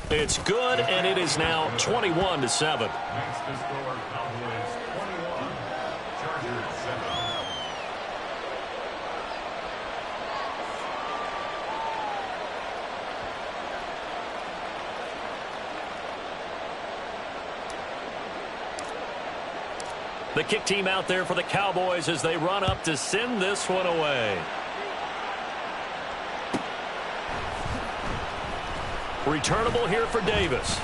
It's good, and it is now 21-7. Makes the score Cowboys 21, Chargers 7. The kick team out there for the Cowboys as they run up to send this one away. Returnable here for Davis.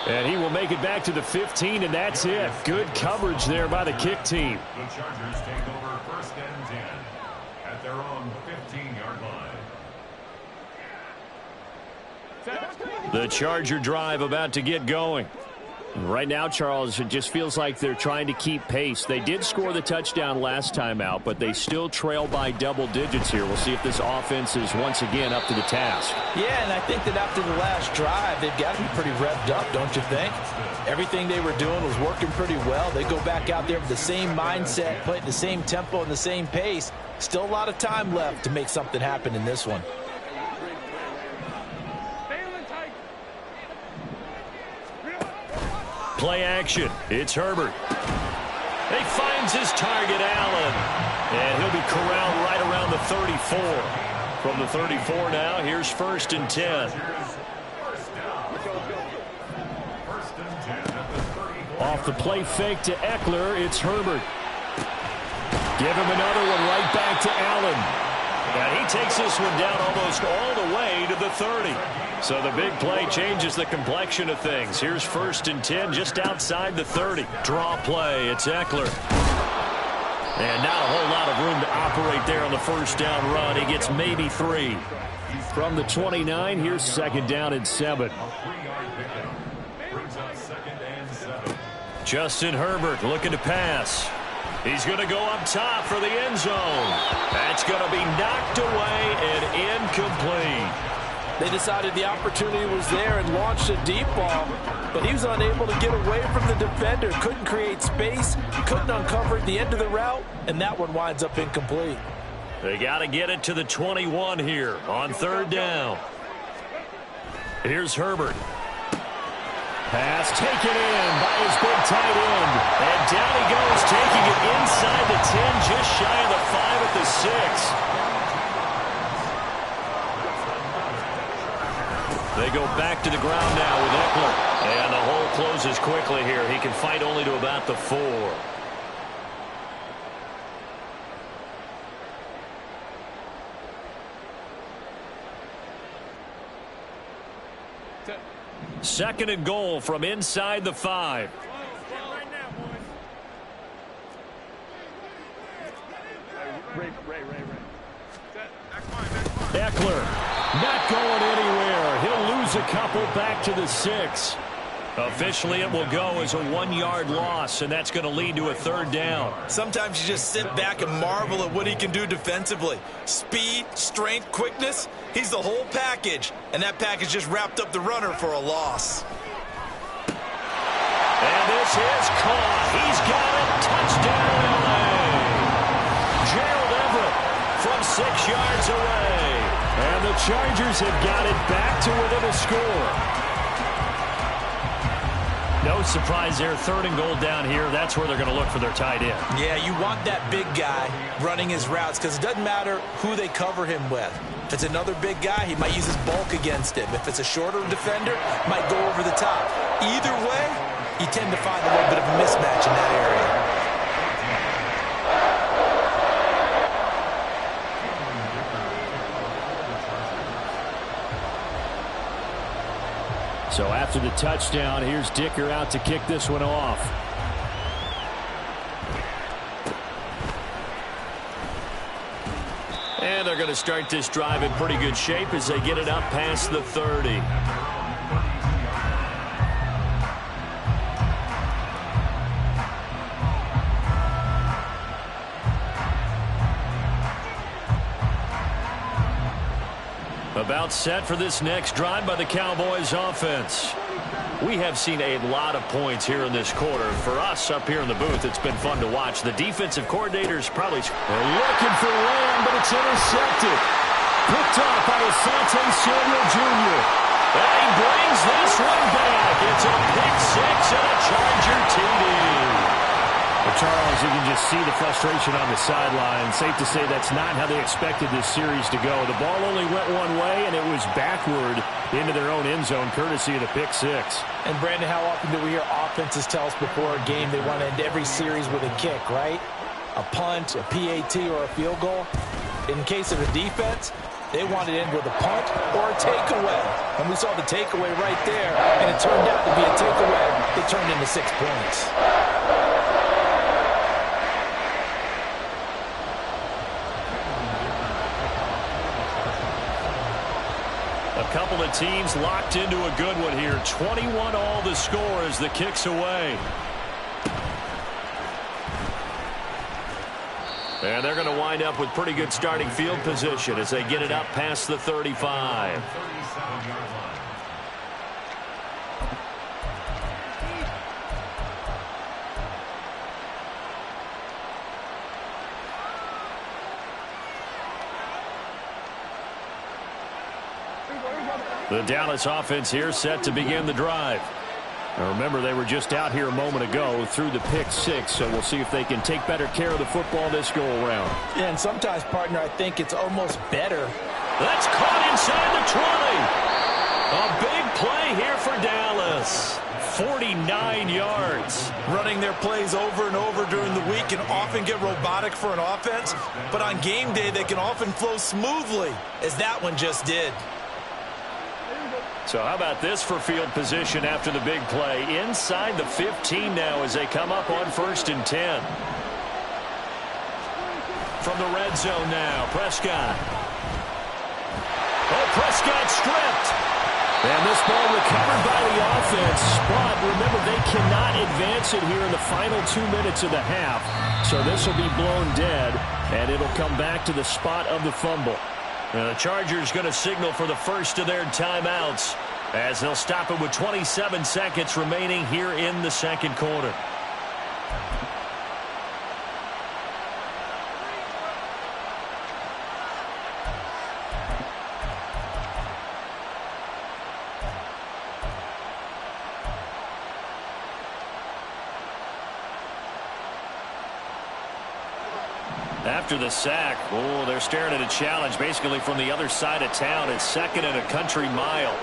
And he will make it back to the 15, and that's it. Good coverage there by the kick team. The Chargers take over 1st and 10 at their own 15-yard line. The Charger drive about to get going. Right now, Charles, it just feels like they're trying to keep pace. They did score the touchdown last time out, but they still trail by double digits here. We'll see if this offense is once again up to the task. Yeah, and I think that after the last drive, they've got to be pretty revved up, don't you think? Everything they were doing was working pretty well. They go back out there with the same mindset, play at the same tempo and the same pace. Still a lot of time left to make something happen in this one. Play action. It's Herbert. He finds his target, Allen. And he'll be corralled right around the 34. From the 34 now, here's 1st and 10. Off the play fake to Eckler, it's Herbert. Give him another one right back to Allen. And he takes this one down almost all the way to the 30. So the big play changes the complexion of things. Here's 1st and 10 just outside the 30. Draw play. It's Eckler. And not a whole lot of room to operate there on the 1st down run. He gets maybe 3. From the 29, here's 2nd down and 7. Justin Herbert looking to pass. He's going to go up top for the end zone. That's going to be knocked away and incomplete. They decided the opportunity was there and launched a deep ball, but he was unable to get away from the defender. Couldn't create space, couldn't uncover the end of the route, and that one winds up incomplete. They got to get it to the 21 here on 3rd down. Here's Herbert. Pass taken in by his big tight end. And down he goes, taking it inside the 10, just shy of the 5 at the 6. They go back to the ground now with Eckler. And the hole closes quickly here. He can fight only to about the 4. Second and goal from inside the 5. Eckler not going anywhere. He'll lose a couple back to the 6. Officially, it will go as a 1-yard loss, and that's going to lead to a 3rd down. Sometimes you just sit back and marvel at what he can do defensively. Speed, strength, quickness, he's the whole package. And that package just wrapped up the runner for a loss. And this is caught. He's got it. Touchdown, LA. Gerald Everett from 6 yards away. And the Chargers have got it back to within a score. No surprise there. 3rd and goal down here. That's where they're going to look for their tight end. Yeah, you want that big guy running his routes because it doesn't matter who they cover him with. If it's another big guy, he might use his bulk against him. If it's a shorter defender, might go over the top. Either way, you tend to find a little bit of a mismatch in that area. So after the touchdown, here's Dicker out to kick this one off. And they're going to start this drive in pretty good shape as they get it up past the 30. About set for this next drive by the Cowboys offense. We have seen a lot of points here in this quarter. For us up here in the booth, it's been fun to watch. The defensive coordinator's probably looking for Lamb, but it's intercepted. Picked off by Asante Samuel Jr. And he brings this one back. It's a pick six and a Charger TD. Well, Charles, you can just see the frustration on the sideline. Safe to say that's not how they expected this series to go. The ball only went one way, and it was backward into their own end zone, courtesy of the pick six. And, Brandon, how often do we hear offenses tell us before a game they want to end every series with a kick, right? A punt, a PAT, or a field goal. In case of the defense, they wanted to end with a punt or a takeaway. And we saw the takeaway right there, and it turned out to be a takeaway that turned into 6 points. A couple of teams locked into a good one here. 21 all the score as the kick's away. And they're going to wind up with pretty good starting field position as they get it up past the 35. 37-yard line. The Dallas offense here set to begin the drive. Now remember, they were just out here a moment ago through the pick six, so we'll see if they can take better care of the football this go-around. Yeah, and sometimes, partner, I think it's almost better. That's caught inside the 20. A big play here for Dallas. 49 yards. Running their plays over and over during the week can often get robotic for an offense, but on game day they can often flow smoothly, as that one just did. So how about this for field position after the big play? Inside the 15 now as they come up on 1st and 10. From the red zone now, Prescott. Oh, Prescott stripped. And this ball recovered by the offense. But remember, they cannot advance it here in the final 2 minutes of the half. So this will be blown dead, and it'll come back to the spot of the fumble. And the Chargers going to signal for the first of their timeouts as they'll stop it with 27 seconds remaining here in the second quarter. After the sack, oh, they're staring at a challenge basically from the other side of town. It's 2nd and a country mile.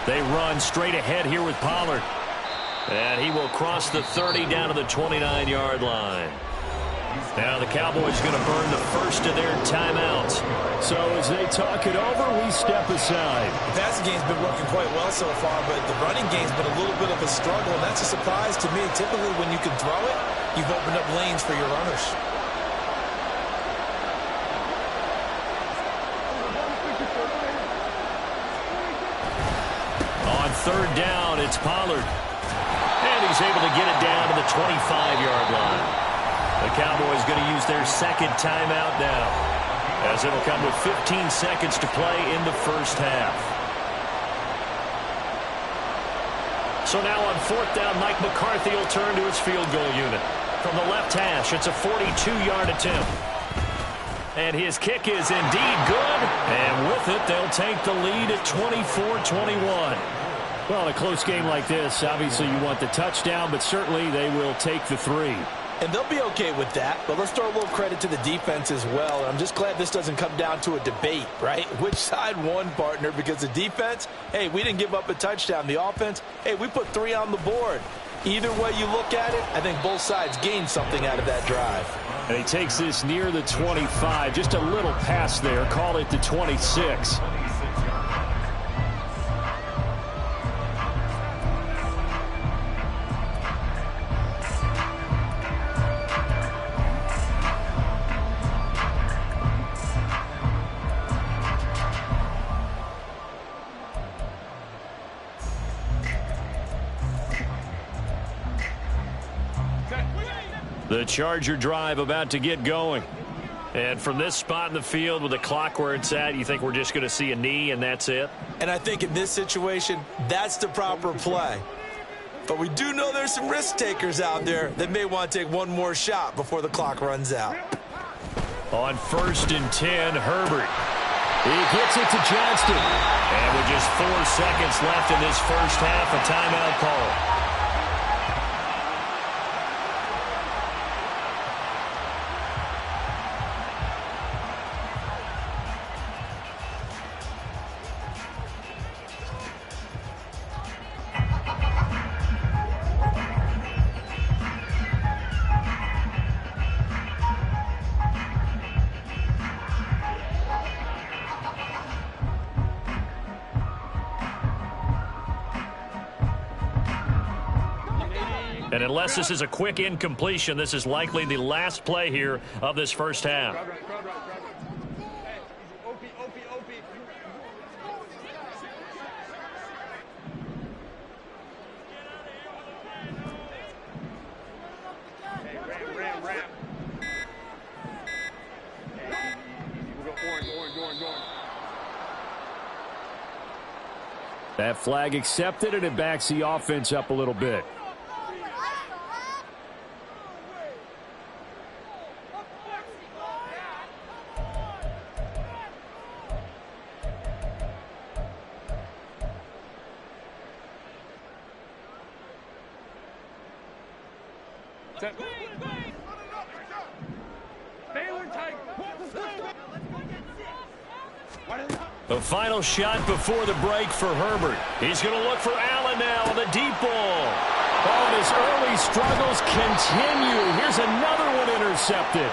They run straight ahead here with Pollard. And he will cross the 30 down to the 29-yard line. Now the Cowboys going to burn the first of their timeouts. So as they talk it over, we step aside. The passing game's been working quite well so far, but the running game's been a little bit of a struggle, and that's a surprise to me. Typically, when you can throw it, you've opened up lanes for your runners. On 3rd down, it's Pollard. And he's able to get it down to the 25-yard line. The Cowboys going to use their second timeout now, as it'll come with 15 seconds to play in the first half. So now on 4th down, Mike McCarthy will turn to his field goal unit. From the left hash, it's a 42-yard attempt. And his kick is indeed good. And with it, they'll take the lead at 24-21. Well, in a close game like this, obviously you want the touchdown, but certainly they will take the 3. And they'll be okay with that, but let's throw a little credit to the defense as well. I'm just glad this doesn't come down to a debate, right? Which side won, partner? Because the defense, hey, we didn't give up a touchdown. The offense, hey, we put 3 on the board. Either way you look at it, I think both sides gained something out of that drive. And he takes this near the 25. Just a little pass there. Call it the 26. The Charger drive about to get going. And from this spot in the field with the clock where it's at, you think we're just going to see a knee and that's it? And I think in this situation, that's the proper play. But we do know there's some risk takers out there that may want to take one more shot before the clock runs out. On 1st and 10, Herbert. He gets it to Johnston. And with just 4 seconds left in this first half, a timeout call. And unless this is a quick incompletion, this is likely the last play here of this first half. That flag accepted, and it backs the offense up a little bit. The final shot before the break for Herbert. He's going to look for Allen now on the deep ball. Oh, and his early struggles continue. Here's another one intercepted.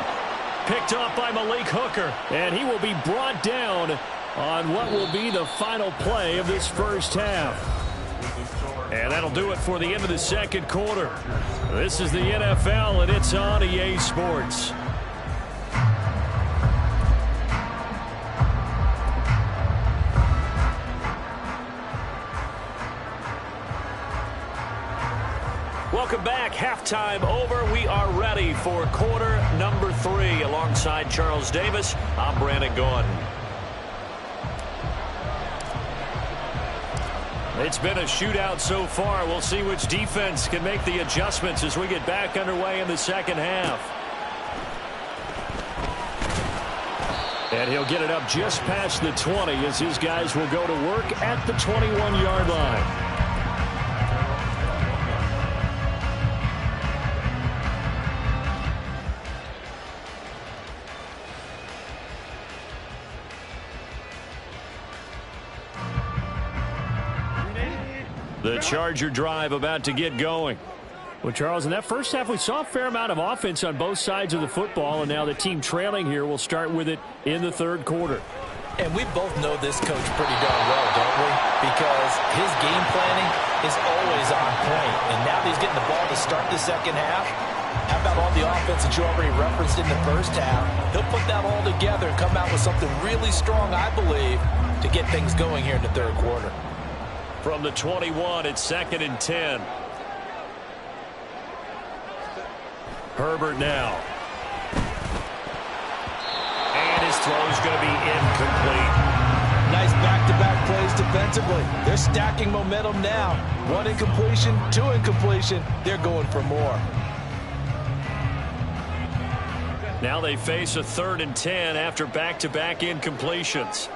Picked off by Malik Hooker. And he will be brought down on what will be the final play of this first half. And that'll do it for the end of the second quarter. This is the NFL, and it's on EA Sports. Welcome back. Halftime over. We are ready for quarter number 3. Alongside Charles Davis, I'm Brandon Gordon. It's been a shootout so far. We'll see which defense can make the adjustments as we get back underway in the second half. And he'll get it up just past the 20 as his guys will go to work at the 21-yard line. The Charger drive about to get going. Well, Charles, in that first half, we saw a fair amount of offense on both sides of the football, and now the team trailing here will start with it in the third quarter. And we both know this coach pretty darn well, don't we? Because his game planning is always on point. And now that he's getting the ball to start the second half, how about all the offense that you already referenced in the first half? He'll put that all together and come out with something really strong, I believe, to get things going here in the third quarter. From the 21, it's 2nd and 10. Herbert now. And his throw is going to be incomplete. Nice back-to-back plays defensively. They're stacking momentum now. 1 incompletion, 2 incompletion. They're going for more. Now they face a 3rd and 10 after back-to-back incompletions.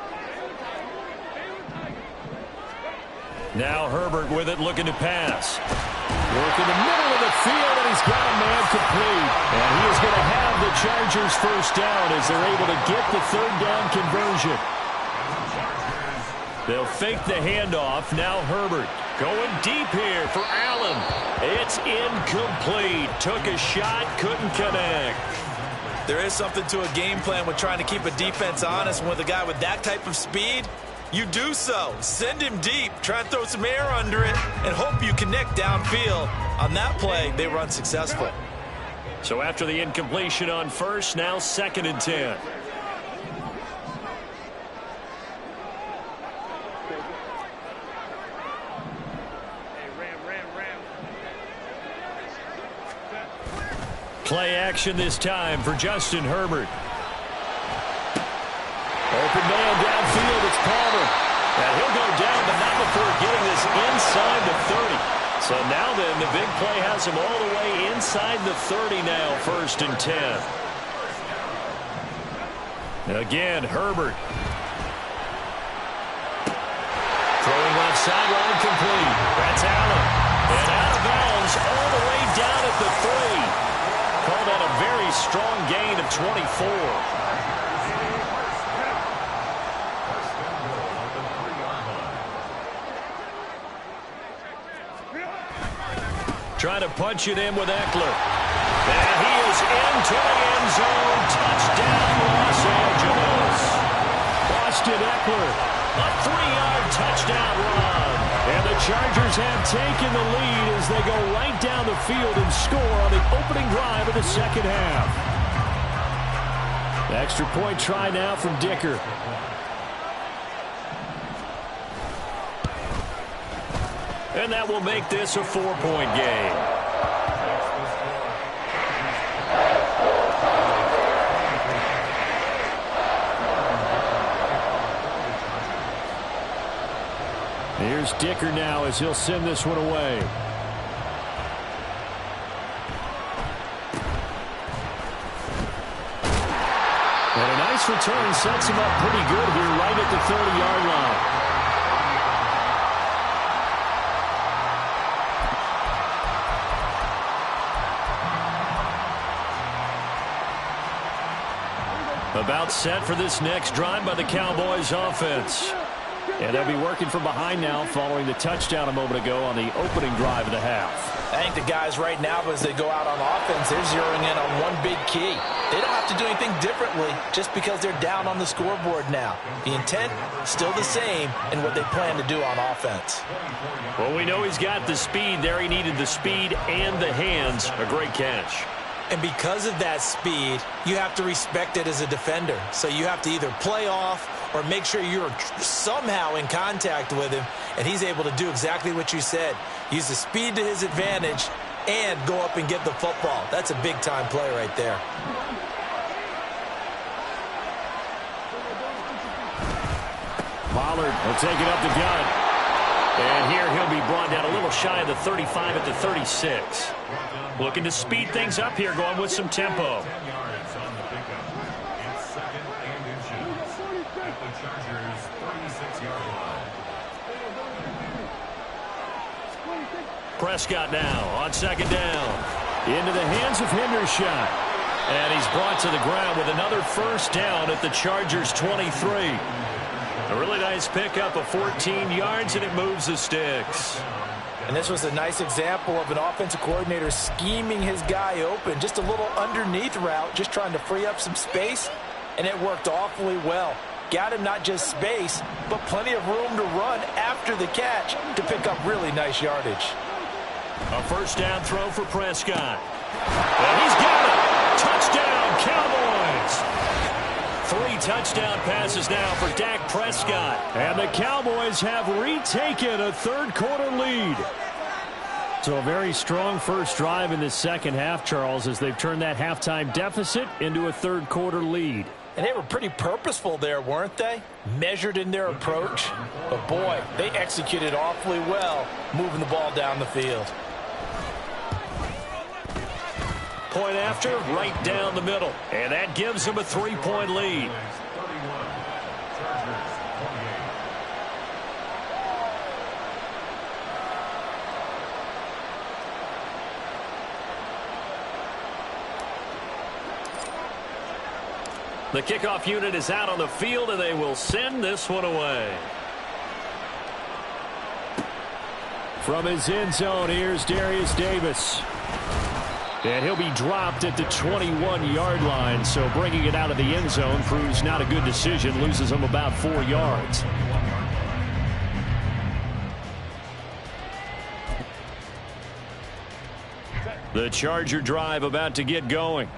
Now Herbert with it, looking to pass. Work in the middle of the field, and he's got a man complete. And he is going to have the Chargers first down as they're able to get the 3rd down conversion. They'll fake the handoff. Now Herbert going deep here for Allen. It's incomplete. Took a shot, couldn't connect. There is something to a game plan with trying to keep a defense honest. With a guy with that type of speed, you do so. Send him deep. Try and throw some air under it and hope you connect downfield. On that play, they run successful. So after the incompletion on first, now 2nd and 10. Play action this time for Justin Herbert. Open man downfield, it's Palmer. And he'll go down, but not before getting this inside the 30. So now then, the big play has him all the way inside the 30 now, 1st and 10. Again, Herbert. Throwing left sideline complete. That's Allen. And out of bounds all the way down at the 3. Called that a very strong gain of 24. Trying to punch it in with Eckler. And he is into the end zone. Touchdown, Los Angeles. Austin Eckler, a 3-yard touchdown run. And the Chargers have taken the lead as they go right down the field and score on the opening drive of the second half. The extra point try now from Dicker. And that will make this a 4-point game. Here's Dicker now as he'll send this one away. And a nice return sets him up pretty good here right at the 30-yard line. About set for this next drive by the Cowboys offense. And they'll be working from behind now following the touchdown a moment ago on the opening drive of the half. I think the guys right now, as they go out on offense, they're zeroing in on one big key. They don't have to do anything differently just because they're down on the scoreboard now. The intent, still the same in what they plan to do on offense. Well, we know he's got the speed there. He needed the speed and the hands. A great catch. And because of that speed, you have to respect it as a defender. So you have to either play off or make sure you're somehow in contact with him, and he's able to do exactly what you said. Use the speed to his advantage and go up and get the football. That's a big-time play right there. Pollard will take it up the gut. And here he'll be brought down a little shy of the 35 at the 36. Looking to speed things up here, going with some tempo. 10 yards on the pickup. It's 2nd and inches at the Chargers' 36-yard line. Prescott now on 2nd down. Into the hands of Hendershot. And he's brought to the ground with another 1st down at the Chargers' 23. A really nice pickup of 14 yards, and it moves the sticks. And this was a nice example of an offensive coordinator scheming his guy open. Just a little underneath route, just trying to free up some space, and it worked awfully well. Got him not just space, but plenty of room to run after the catch to pick up really nice yardage. A 1st down throw for Prescott. And he's got it! Touchdown, Cowboys! 3 touchdown passes now for Dak Prescott. And the Cowboys have retaken a 3rd-quarter lead. So a very strong first drive in the second half, Charles, as they've turned that halftime deficit into a 3rd-quarter lead. And they were pretty purposeful there, weren't they? Measured in their approach. But, boy, they executed awfully well moving the ball down the field. Point after, right down the middle. And that gives them a 3-point lead. The kickoff unit is out on the field, and they will send this one away. From his end zone, here's Darius Davis. And he'll be dropped at the 21-yard line, so bringing it out of the end zone proves not a good decision, loses him about 4 yards. The Charger drive about to get going.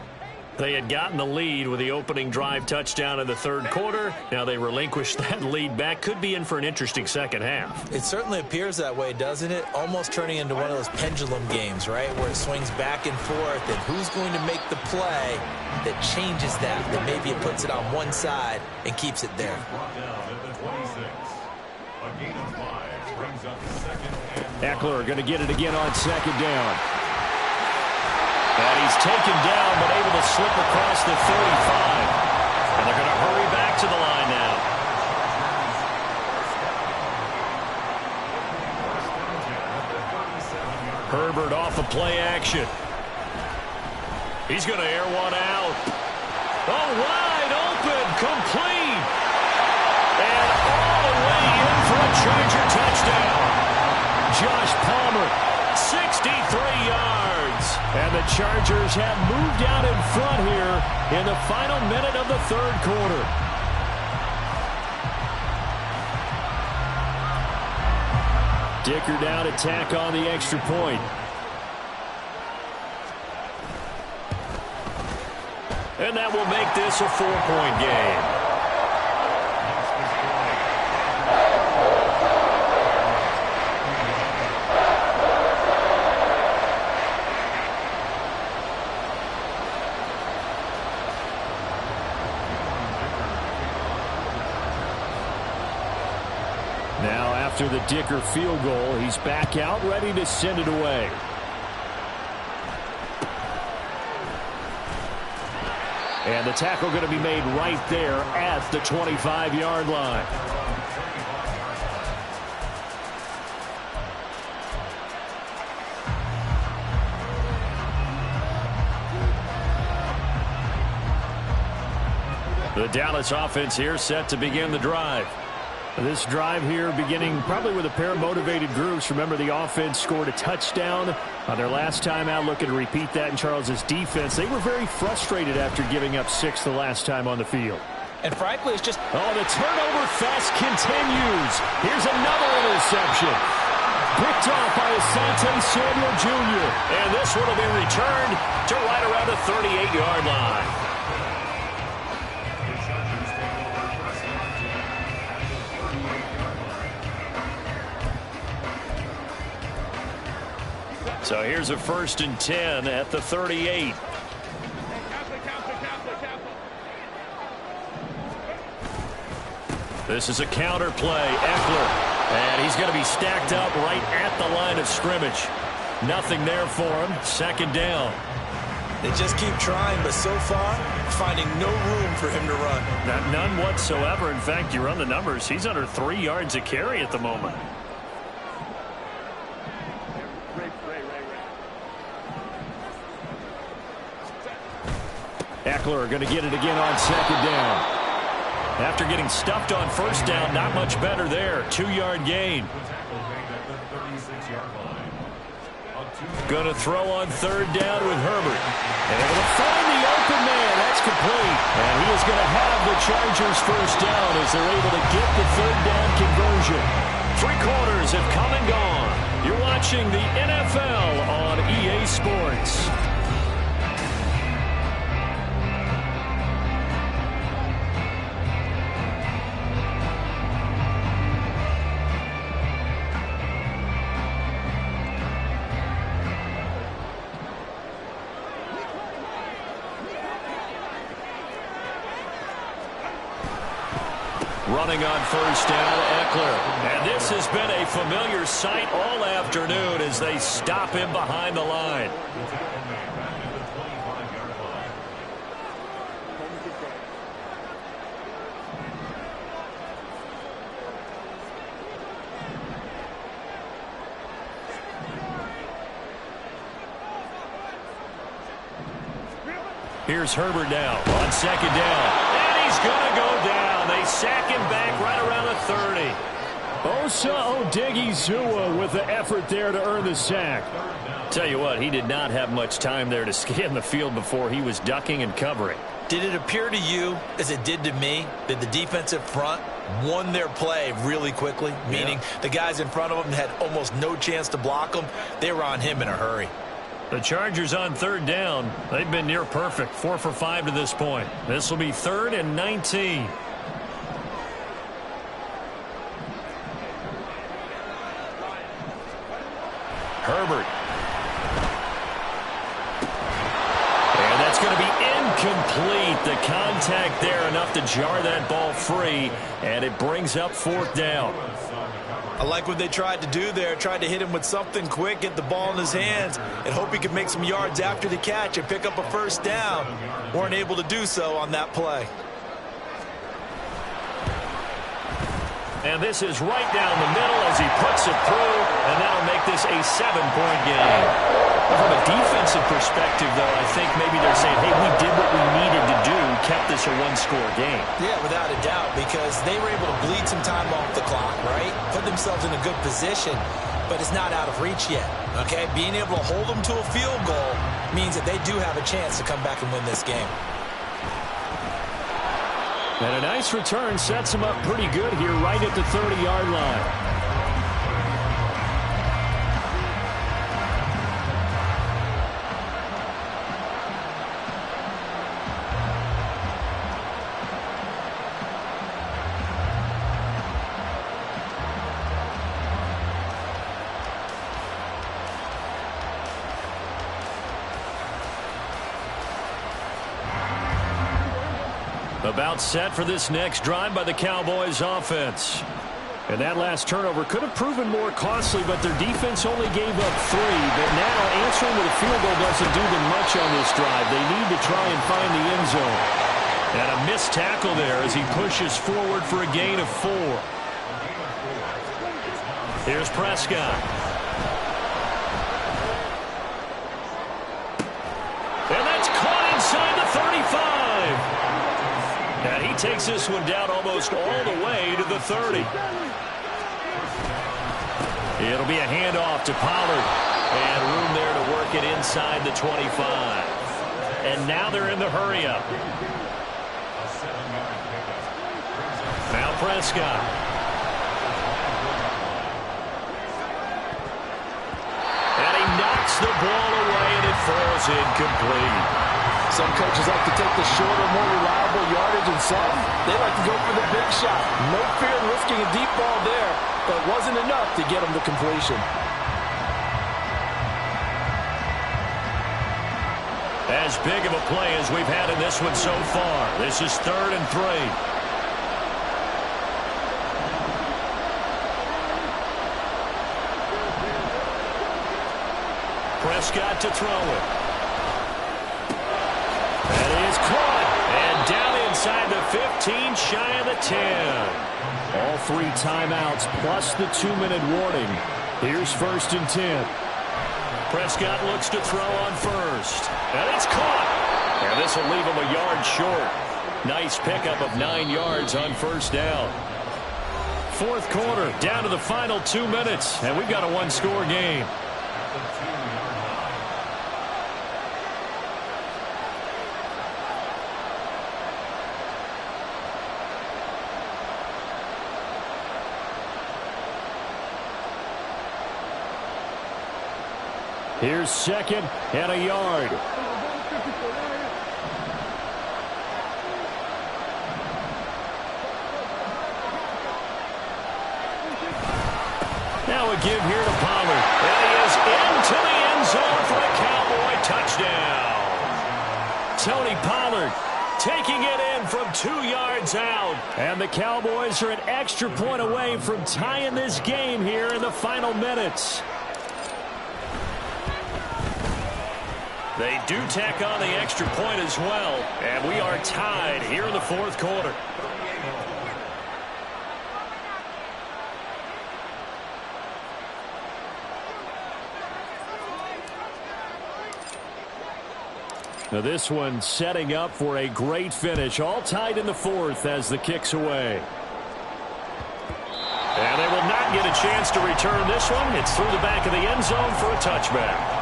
They had gotten the lead with the opening drive touchdown in the 3rd quarter. Now they relinquished that lead back. Could be in for an interesting second half. It certainly appears that way, doesn't it? Almost turning into one of those pendulum games, right? Where it swings back and forth, and who's going to make the play that changes that maybe it puts it on one side and keeps it there. A gain of 5 brings up second and Eckler going to get it again on second down. And he's taken down but able to slip across the 35. And they're going to hurry back to the line now. Herbert off the play action. He's going to air one out. Oh, wide open, complete. And all the way in for a Charger touchdown. Josh Palmer, 63 yards. And the Chargers have moved out in front here in the final minute of the third quarter. Dicker down to tack on the extra point. And that will make this a 4-point game. Now after the Dicker field goal, he's back out ready to send it away. And the tackle going to be made right there at the 25-yard line. The Dallas offense here set to begin the drive. This drive here beginning probably with a pair of motivated groups. Remember, the offense scored a touchdown on their last time out. Looking to repeat that in Charles's defense. They were very frustrated after giving up 6 the last time on the field. And frankly, it's just... Oh, the turnover fest continues. Here's another interception. Picked off by Asante Samuel Jr. And this one will be returned to right around the 38-yard line. So here's a 1st and 10 at the 38. This is a counter play. Eckler. And he's going to be stacked up right at the line of scrimmage. Nothing there for him. 2nd down. They just keep trying, but so far, finding no room for him to run. None whatsoever. In fact, you run the numbers. He's under 3 yards a carry at the moment. Eckler going to get it again on 2nd down. After getting stuffed on 1st down, not much better there. 2-yard gain. Going to throw on 3rd down with Herbert. And able to find the open man. That's complete. And he is going to have the Chargers 1st down as they're able to get the 3rd down conversion. 3 quarters have come and gone. You're watching the NFL on EA Sports. Running on 1st down, Eckler. And this has been a familiar sight all afternoon as they stop him behind the line. Here's Herbert now on 2nd down. And he's going to go down. They sack him back right around the 30. Osa Odighizuwa with the effort there to earn the sack. Tell you what, he did not have much time there to scan the field before he was ducking and covering. Did it appear to you, as it did to me, that the defensive front won their play really quickly? Meaning the guys in front of them had almost no chance to block them. They were on him in a hurry. The Chargers on 3rd down. They've been near perfect. 4 for 5 to this point. This will be 3rd and 19. Herbert. And that's going to be incomplete. The contact there enough to jar that ball free, and it brings up 4th down. I like what they tried to do there. Tried to hit him with something quick, get the ball in his hands, and hope he could make some yards after the catch and pick up a first down. Weren't able to do so on that play. And this is right down the middle as he puts it through, and that'll make this a 7-point game. From a defensive perspective, though, I think maybe they're saying, hey, we did what we needed to do, kept this a one-score game. Yeah, without a doubt, because they were able to bleed some time off the clock, right? Put themselves in a good position, but it's not out of reach yet, okay? Being able to hold them to a field goal means that they do have a chance to come back and win this game. And a nice return sets him up pretty good here right at the 30-yard line. About set for this next drive by the Cowboys offense. And that last turnover could have proven more costly, but their defense only gave up 3. But now answering with a field goal doesn't do them much on this drive. They need to try and find the end zone. And a missed tackle there as he pushes forward for a gain of 4. Here's Prescott. And that's caught inside the 35. And he takes this one down almost all the way to the 30. It'll be a handoff to Pollard. And room there to work it inside the 25. And now they're in the hurry-up. Now Prescott. And he knocks the ball away, and it falls incomplete. Some coaches like to take the shorter, more reliable yardage, and some, they like to go for the big shot. No fear in risking a deep ball there, but it wasn't enough to get them to completion. As big of a play as we've had in this one so far. This is 3rd and 3. Prescott to throw it. That is caught. And down inside the 15, shy of the 10. All 3 timeouts plus the 2-minute warning. Here's 1st and 10. Prescott looks to throw on first. And it's caught. And this will leave him a yard short. Nice pickup of 9 yards on 1st down. 4th quarter, down to the final 2 minutes. And we've got a 1-score game. Here's 2nd and a yard. Now a give here to Pollard. And he is into the end zone for a Cowboy touchdown. Tony Pollard taking it in from 2 yards out. And the Cowboys are an extra point away from tying this game here in the final minutes. They do tack on the extra point as well, and we are tied here in the 4th quarter. Now this one setting up for a great finish, all tied in the 4th as the kick's away. And they will not get a chance to return this one. It's through the back of the end zone for a touchback.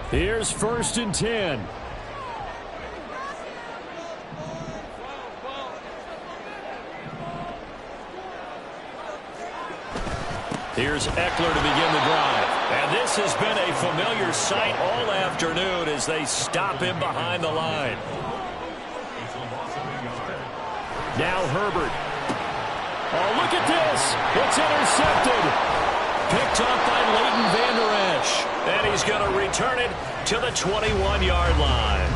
Here's 1st and 10. Here's Eckler to begin the drive. And this has been a familiar sight all afternoon as they stop him behind the line. Now Herbert. Oh, look at this. It's intercepted. Picked off by Leighton Vander Esch. And he's going to return it to the 21-yard line.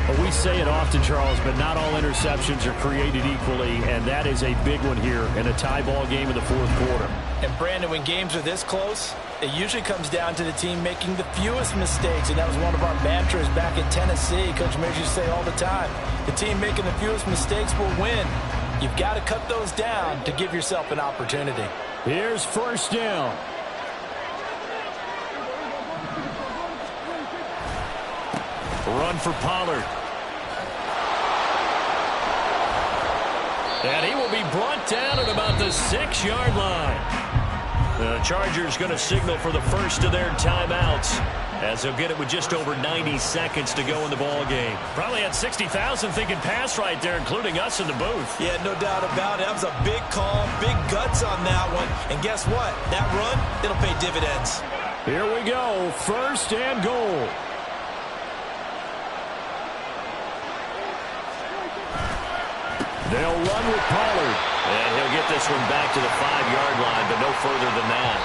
Well, we say it often, Charles, but not all interceptions are created equally, and that is a big one here in a tie ball game in the fourth quarter. And, Brandon, when games are this close, it usually comes down to the team making the fewest mistakes, and that was one of our mantras back at Tennessee. Coach Mears used to say all the time, the team making the fewest mistakes will win. You've got to cut those down to give yourself an opportunity. Here's first down. Run for Pollard. And he will be brought down at about the 6-yard line. The Chargers going to signal for the first of their timeouts, as they'll get it with just over 90 seconds to go in the ball game. Probably had 60,000 thinking pass right there, including us in the booth. Yeah, no doubt about it. That was a big call, big guts on that one. And guess what? That run, it'll pay dividends. Here we go, first and goal. They'll run with Pollard. And he'll get this one back to the 5-yard line, but no further than that.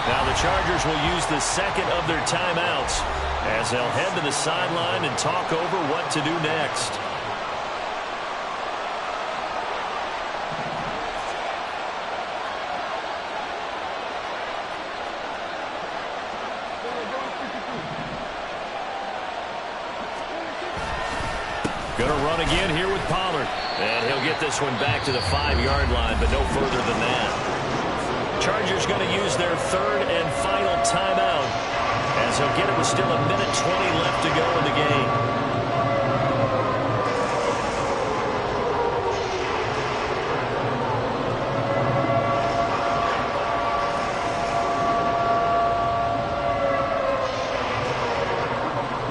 Now the Chargers will use the second of their timeouts as they'll head to the sideline and talk over what to do next. Going to run again here with Pollard. And he'll get this one back to the 5-yard line, but no further than that. Chargers going to use their third and final timeout, as they'll get it with still 1:20 left to go in the game.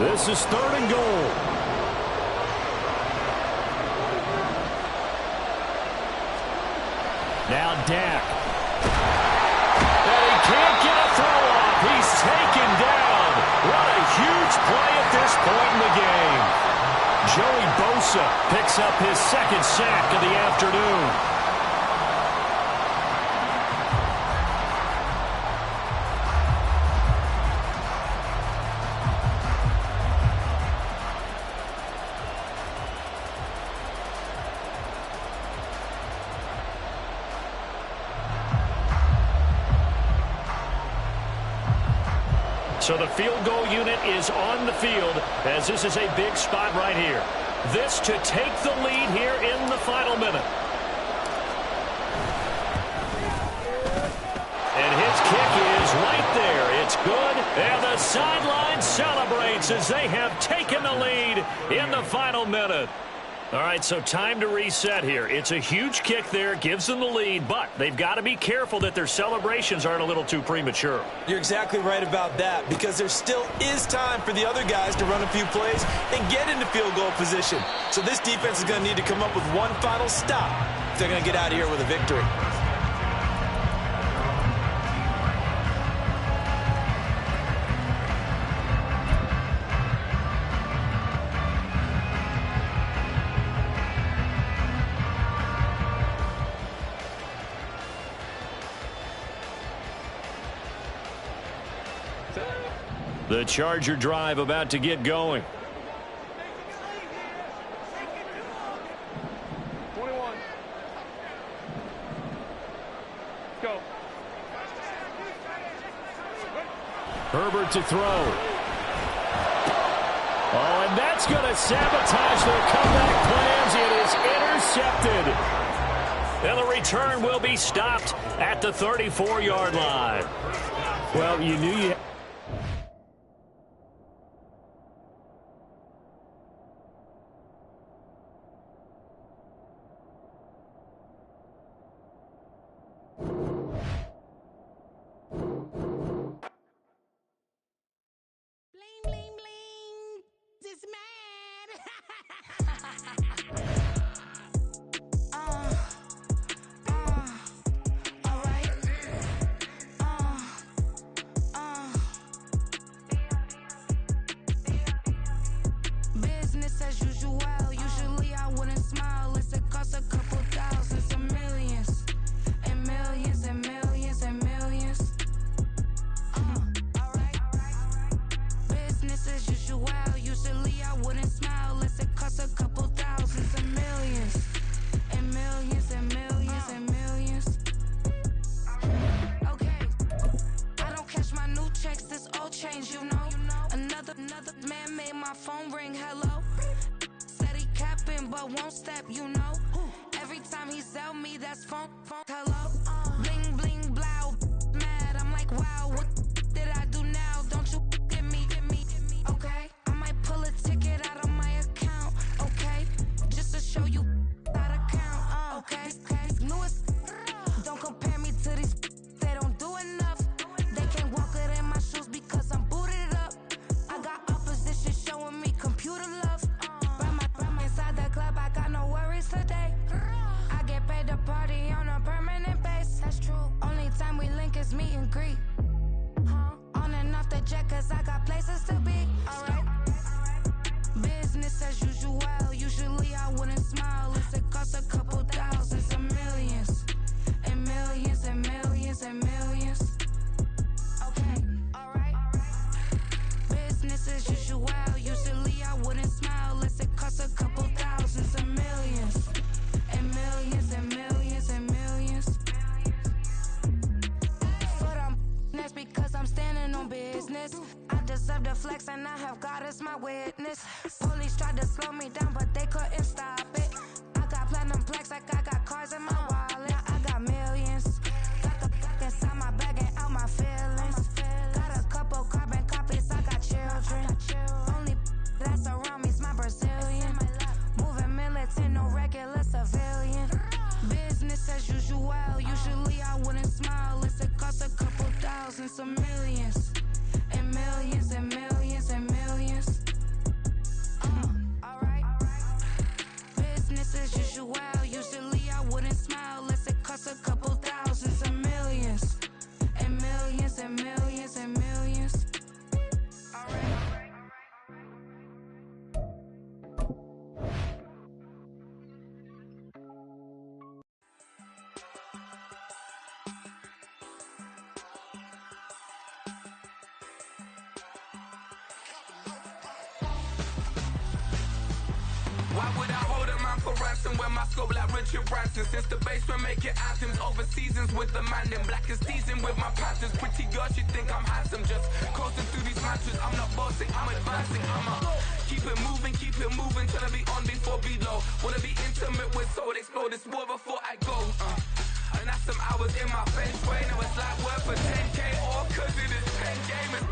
This is third and goal. Now Dak. And he can't get a throw off. He's taken down. What a huge play at this point in the game. Joey Bosa picks up his second sack of the afternoon. So the field goal unit is on the field, as this is a big spot right here. This to take the lead here in the final minute. And his kick is right there. It's good. And the sideline celebrates as they have taken the lead in the final minute. All right, so time to reset here. It's a huge kick there, gives them the lead, but they've got to be careful that their celebrations aren't a little too premature. You're exactly right about that, because there still is time for the other guys to run a few plays and get into field goal position. So this defense is going to need to come up with one final stop if they're going to get out of here with a victory. The Charger drive about to get going. 21. Go. Herbert to throw. Oh, and that's going to sabotage their comeback plans. It is intercepted. And the return will be stopped at the 34-yard line. Well, you knew you... but won't step, you know. Every time he sell me, that's funk, hello. Bling, bling, blow, mad. I'm like, wow, what did I do now? Don't you get me, okay? I might pull a ticket out of my account, okay? Just to show you how to count, okay? Newest, don't compare me to these, they don't do enough. They can't walk it in my shoes because I'm booted up. I got opposition showing me computer love. Right inside the club, I got no worries today. I get paid to party on a permanent base. That's true. Only time we link is meet and greet. On and off the jet, cause I got places to be. Alright. Business as usual. Usually I wouldn't smile. It costs a couple thousands and millions. And millions and millions and millions. Okay, alright. Business as usual. Usually I wouldn't smile unless it costs a couple thousands and millions. And millions and millions and millions. For them, that's because I'm standing on business. I deserve the flex and I have God as my witness. Police tried to slow me down, but they couldn't stop it. I got platinum plaques like I got cars in my wallet. I got millions. Got the fuck inside my bag and out my feelings. Got a couple carbon copies, I got children. Only that's around me's my Brazilian. Moving militant, no regular civilian. Business as usual. Usually I wouldn't smile unless it costs a couple thousands of millions. And millions and millions and millions. Alright. Business as usual. Usually I wouldn't smile unless it costs a couple thousands of millions. And millions and millions and millions. Alright. Why would I hold a man for ransom when my scope like Richard Branson? Since the basement making anthems over seasons with the man, then black is teasing with my Panthers. Pretty girl, she think I'm handsome, just coasting through these matches. I'm not bossing, I'm advancing, keep it moving till I be on before below. Wanna be intimate with soul, explore this war before I go. And that's some hours in my bench brain. It was like work for 10K, all cause it is pen gaming.